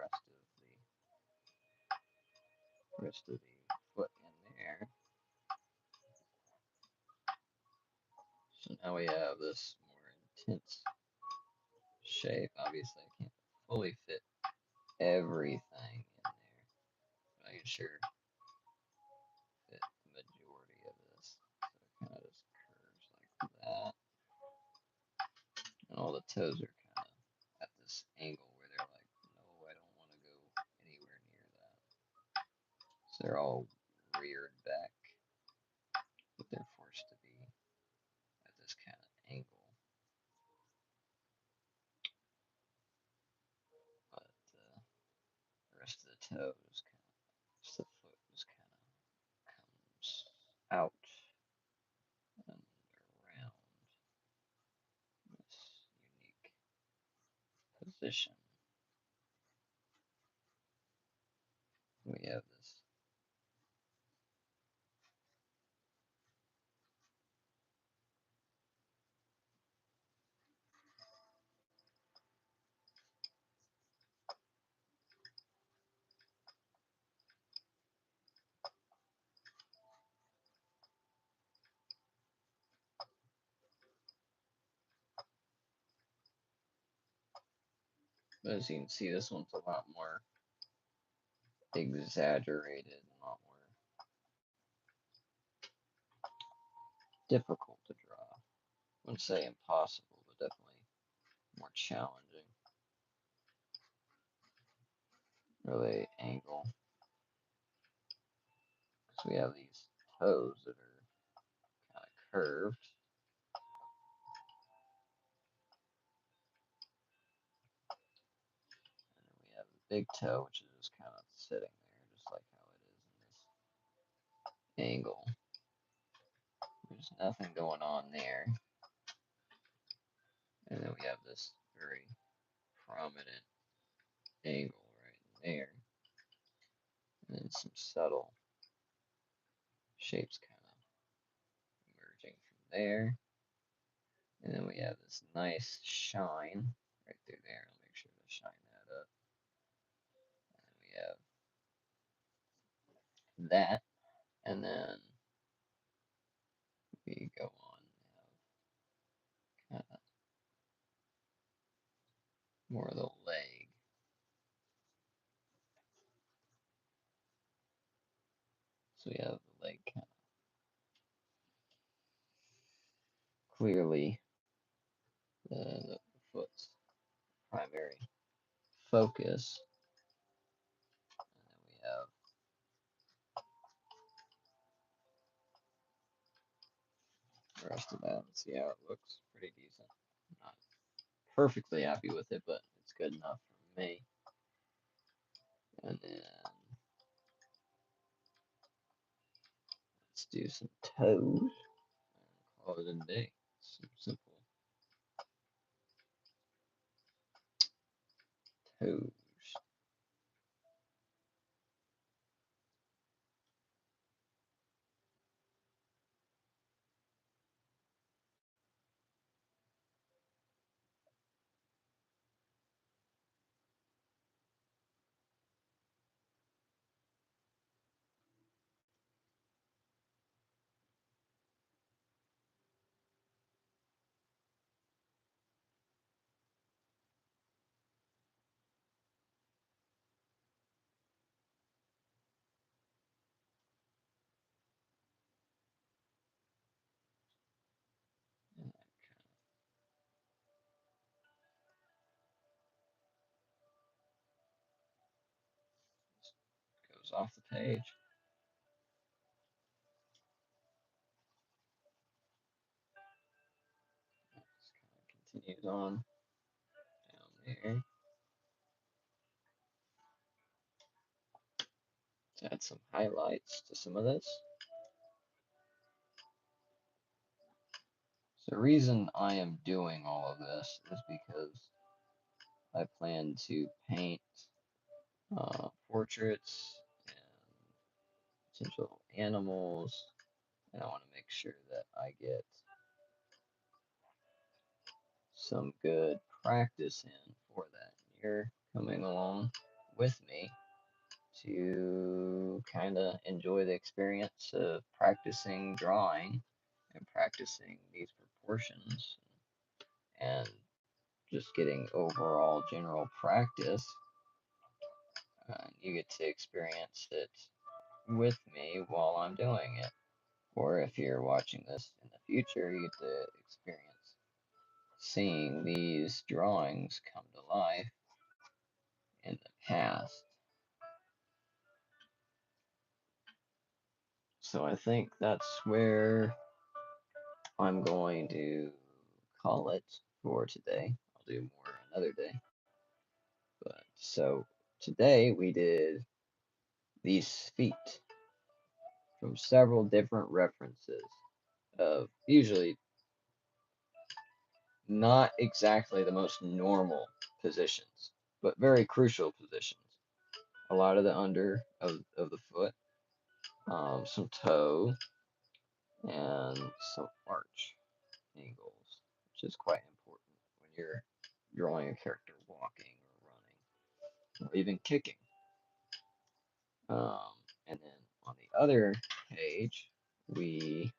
rest of the foot in there. So now we have this more intense shape. Obviously, I can't fully fit everything in there, but I can sure fit the majority of this. So it kind of just curves like that. And all the toes are kind of at this angle where they're like, no, I don't want to go anywhere near that. So they're all reared back, but they're forced to be at this kind of angle. But the rest of the toes kind of, just the foot just kind of comes out and around this unique position. We have this But as you can see, this one's a lot more exaggerated and a lot more difficult to draw. I wouldn't say impossible, but definitely more challenging. Really angle. Because we have these toes that are kind of curved. And then we have the big toe, which is just kind of sitting there, just like how it is in this angle. There's nothing going on there. And then we have this very prominent angle right in there. And then some subtle shapes kind of emerging from there. And then we have this nice shine right through there. I'll make sure to shine that up. And we have that. And then we go on and have kind of more of the leg. So we have the leg kind of clearly the foot's primary focus. And then we have rest of that and see how it looks. Pretty decent. Not perfectly happy with it, but it's good enough for me. And then let's do some toes and call it a day. Some simple toes. And that goes off the page. Just kind of continues on down there. Let's add some highlights to some of this. So the reason I am doing all of this is because I plan to paint portraits and potential animals, and I want to make sure that I get some good practice in for that. And you're coming along with me to kind of enjoy the experience of practicing drawing and practicing these proportions and just getting overall general practice. You get to experience it with me while I'm doing it. Or if you're watching this in the future, you get to experience seeing these drawings come to life in the past. So I think that's where I'm going to call it for today. I'll do more another day. But so today we did these feet from several different references of usually not exactly the most normal positions, but very crucial positions. A lot of the under of the foot, some toe, and some arch angles, which is quite important when you're drawing a character walking or running or even kicking. Um, and then on the other page, we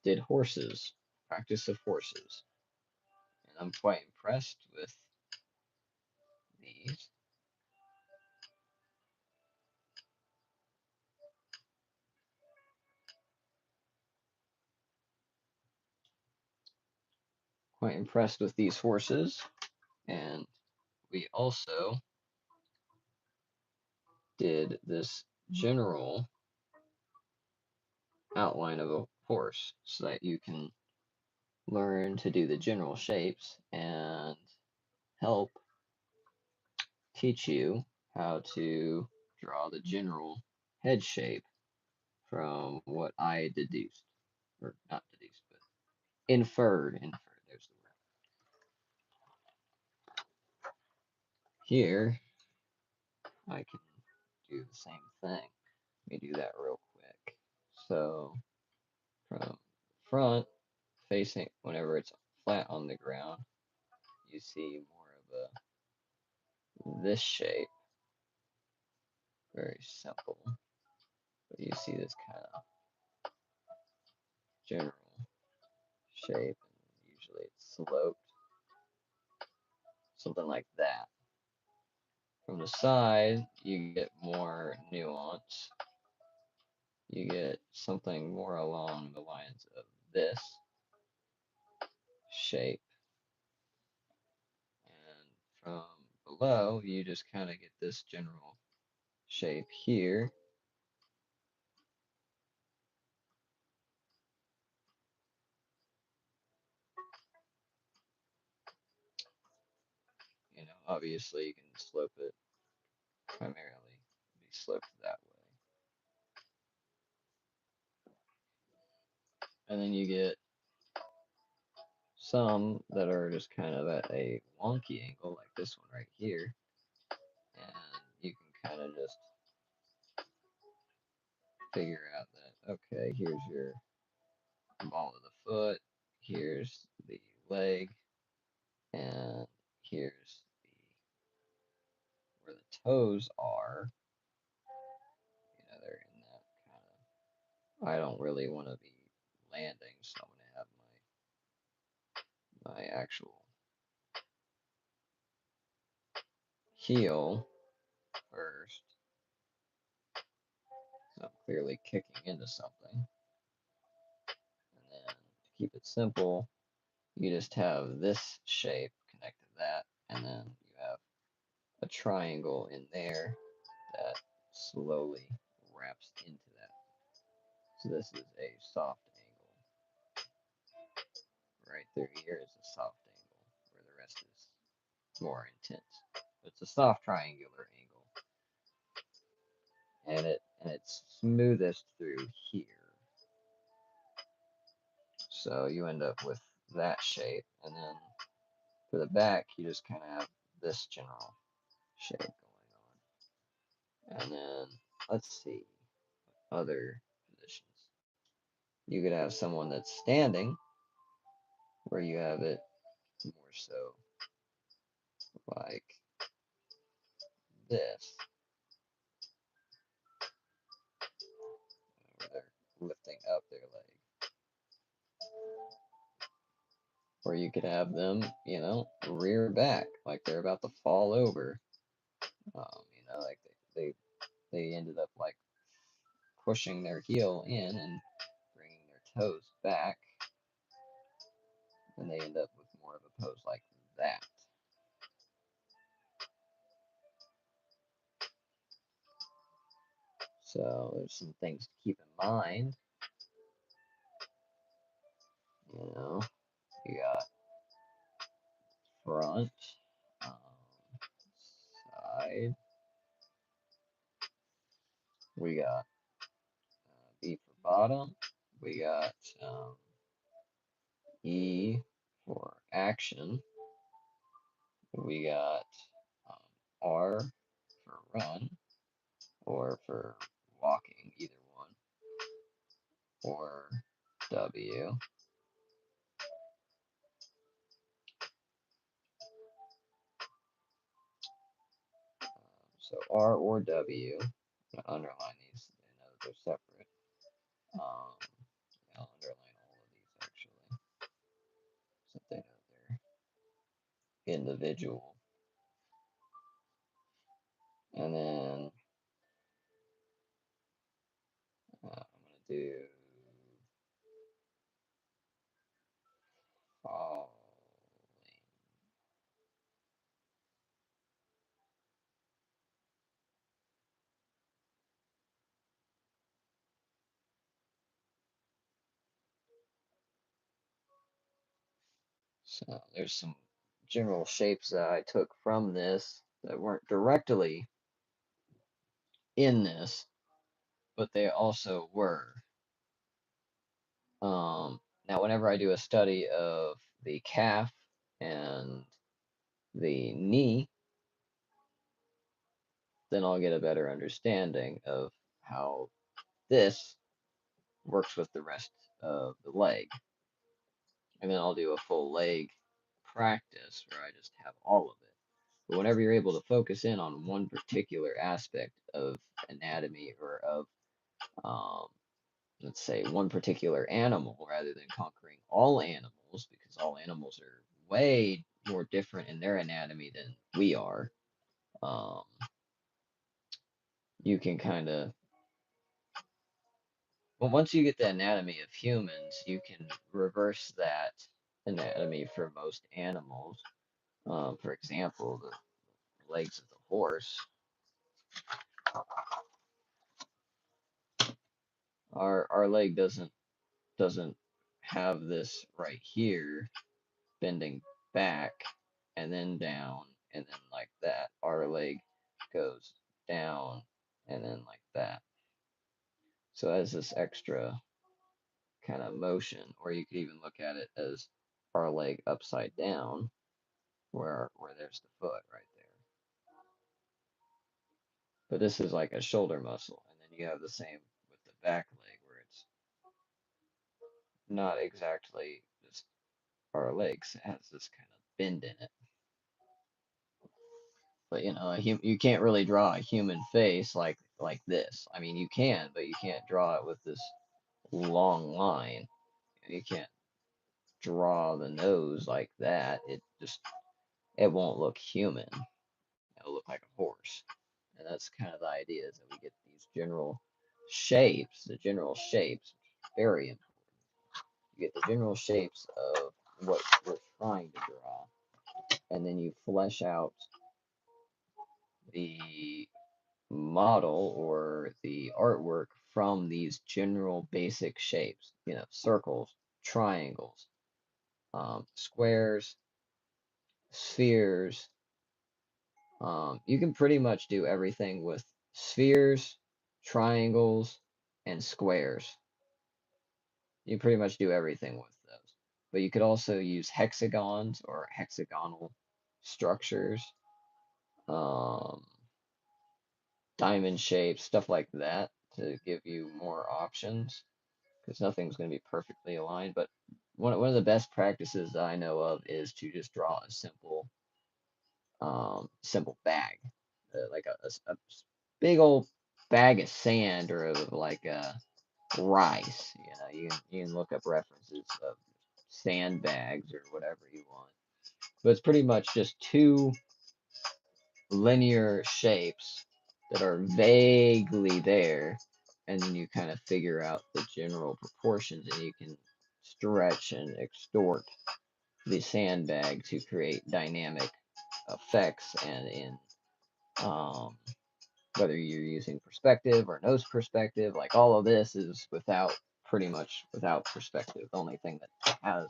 did horses, practice of horses. And I'm quite impressed with these. Quite impressed with these horses. And we also did this general outline of a horse so that you can learn to do the general shapes and help teach you how to draw the general head shape from what I deduced, or not deduced, but inferred, there's the word. Here, I can do the same thing. Let me do that real quick. So, from front, facing, whenever it's flat on the ground, you see more of this shape. Very simple. But you see this kind of general shape, and usually it's sloped, something like that. From the side, you get more nuance. You get something more along the lines of this shape. And from below, you just kind of get this general shape here. Obviously, you can slope it primarily be sloped that way. And then you get some that are just kind of at a wonky angle, like this one right here. And you can kind of just figure out that, okay, here's your ball of the foot, here's the leg, and here's where the toes are. You know, they're in that kind of. I don't really want to be landing, so I'm gonna have my actual heel first. So I'm clearly kicking into something. And then to keep it simple, you just have this shape connected to that, and then you have a triangle in there that slowly wraps into that. So this is a soft angle. Right through here is a soft angle, where the rest is more intense. But it's a soft triangular angle, and it's smoothest through here. So you end up with that shape, and then for the back, you just kind of have this general shape going on. And then let's see other positions. You could have someone that's standing, where you have it more so like this, where they're lifting up their leg. Or you could have them, rear back, like they're about to fall over. Like they ended up like pushing their heel in and bringing their toes back, and they end up with more of a pose like that. So there's some things to keep in mind. You got front, side. We got B for bottom. We got E for action. We got R for run, or for walking, either one, or W. So R or W. I'm gonna underline these so they know that they're separate. I'll underline all of these actually, so they know they're individual. And then I'm gonna do falling. So there's some general shapes that I took from this that weren't directly in this, but they also were. Now, whenever I do a study of the calf and the knee, then I'll get a better understanding of how this works with the rest of the leg. And then I'll do a full leg practice where I just have all of it. But whenever you're able to focus in on one particular aspect of anatomy, or of, um, let's say, one particular animal, rather than conquering all animals, because all animals are way more different in their anatomy than we are, um, you can kind of, well, once you get the anatomy of humans, you can reverse that anatomy for most animals. For example, the legs of the horse. Our leg doesn't have this right here bending back and then down and then like that. R leg goes down, and then like that. So as this extra kind of motion, or you could even look at it as R leg upside down, where there's the foot right there. But this is like a shoulder muscle, and then you have the same with the back leg where it's not exactly just our legs. It has this kind of bend in it. But you can't really draw a human face like this. I mean, you can, but you can't draw it with this long line. You can't draw the nose like that. It won't look human. It'll look like a horse. And that's kind of the idea is that we get these general shapes, the general shapes, very important. You get the general shapes of what we're trying to draw, and then you flesh out the model or the artwork from these general basic shapes, circles, triangles, squares, spheres. You can pretty much do everything with spheres, triangles, and squares. You pretty much do everything with those. But you could also use hexagons or hexagonal structures, um, diamond shapes, stuff like that to give you more options because nothing's going to be perfectly aligned. But one of the best practices that I know of is to just draw a simple bag, like a big old bag of sand or of like rice. You can look up references of sandbags or whatever you want. But it's pretty much just two linear shapes that are vaguely there, and then you kind of figure out the general proportions, and you can stretch and extort the sandbag to create dynamic effects and in um, whether you're using perspective or nose perspective, like all of this is pretty much without perspective. The only thing that has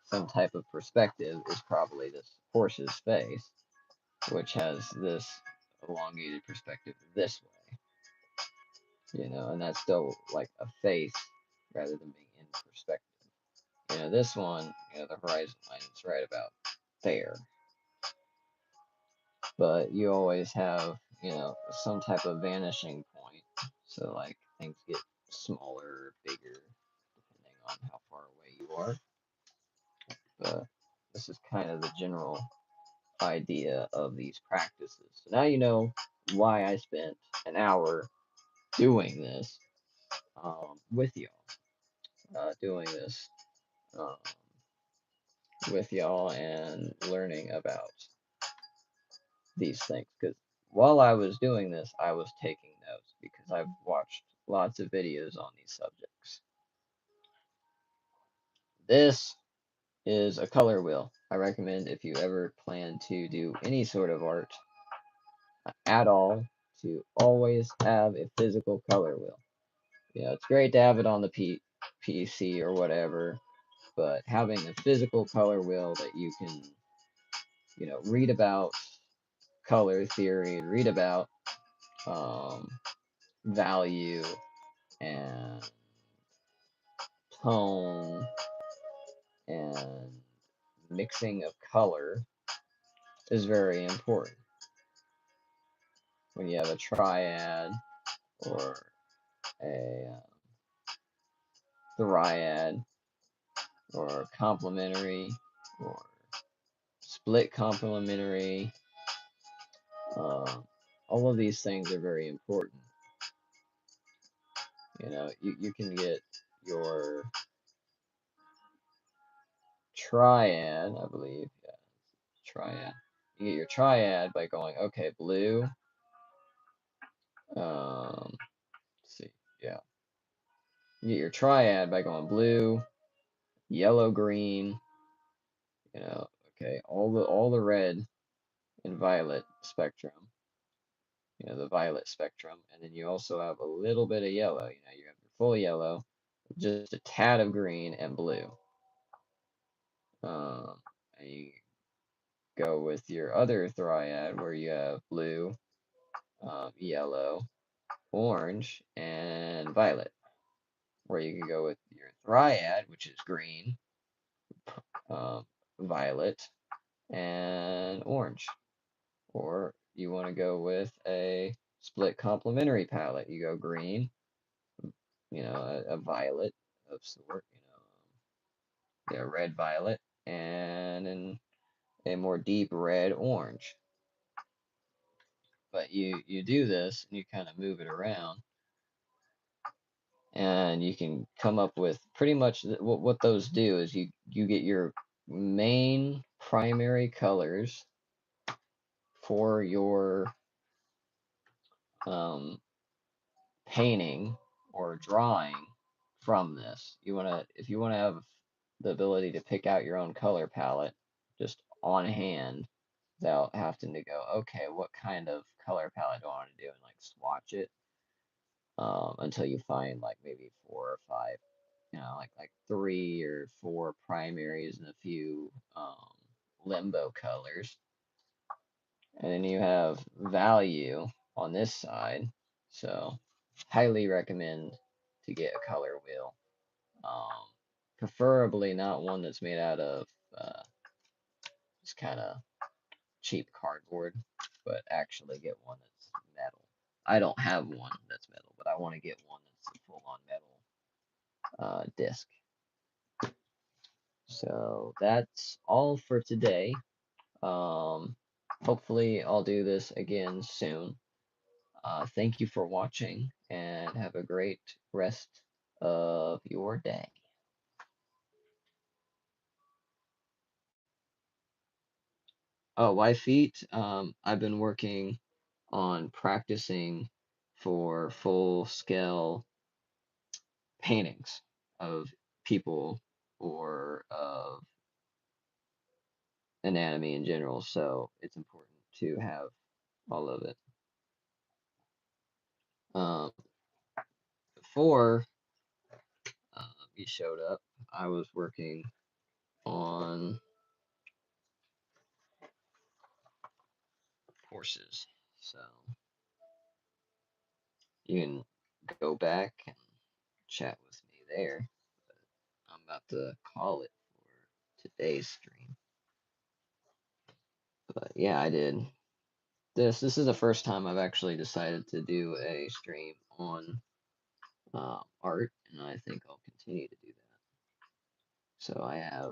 some type of perspective is probably this horse's face, which has this elongated perspective this way, and that's still like a face rather than being in perspective. This one, the horizon line is right about there, but you always have, some type of vanishing point. So like things get smaller, bigger, depending on how far away you are. But this is kind of the general idea of these practices. So now you know why I spent an hour doing this with y'all, doing this um, with y'all and learning about these things. Because while I was doing this, I was taking notes because I've watched lots of videos on these subjects. This is a color wheel. I recommend if you ever plan to do any sort of art at all to always have a physical color wheel. It's great to have it on the PC or whatever, but having a physical color wheel that you can, read about color theory, read about um, value and tone and mixing of color is very important. When you have a triad or a thriad or complementary or split complementary, all of these things are very important. You can get your triad, I believe. Yeah, triad. You get your triad by going, okay, blue. Let's see. Yeah. You get your triad by going blue, yellow, green, okay, all the red and violet spectrum, the violet spectrum, and then you also have a little bit of yellow. You have your full yellow, just a tad of green and blue. Um, and you go with your other Thryad where you have blue, yellow, orange, and violet. Where you can go with your Thryad, which is green, um, violet, and orange. Or you want to go with a split complementary palette. You go green, a violet of sort, yeah, red violet, and a more deep red orange. But you do this and you kind of move it around, and you can come up with pretty much what those do is you get your main primary colors for your um, painting or drawing from this. If you want to have the ability to pick out your own color palette just on hand without having to go, okay, what kind of color palette do I want to do, and like swatch it until you find like maybe four or five, like three or four primaries and a few limbo colors. And then you have value on this side. So highly recommend to get a color wheel. Um, Preferably not one that's made out of just kind of cheap cardboard, but actually get one that's metal. I don't have one that's metal, but I want to get one that's a full-on metal disc. So that's all for today. Hopefully I'll do this again soon. Thank you for watching and have a great rest of your day. Oh, why feet? I've been working on practicing for full scale paintings of people or of anatomy in general, so it's important to have all of it. Um, Before you showed up, I was working on horses, so you can go back and chat with me there. But I'm about to call it for today's stream. But yeah, I did this. This is the first time I've actually decided to do a stream on art, and I think I'll continue to do that. So I have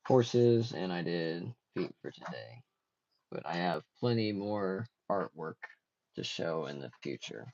horses, and I did feet for today. But I have plenty more artwork to show in the future.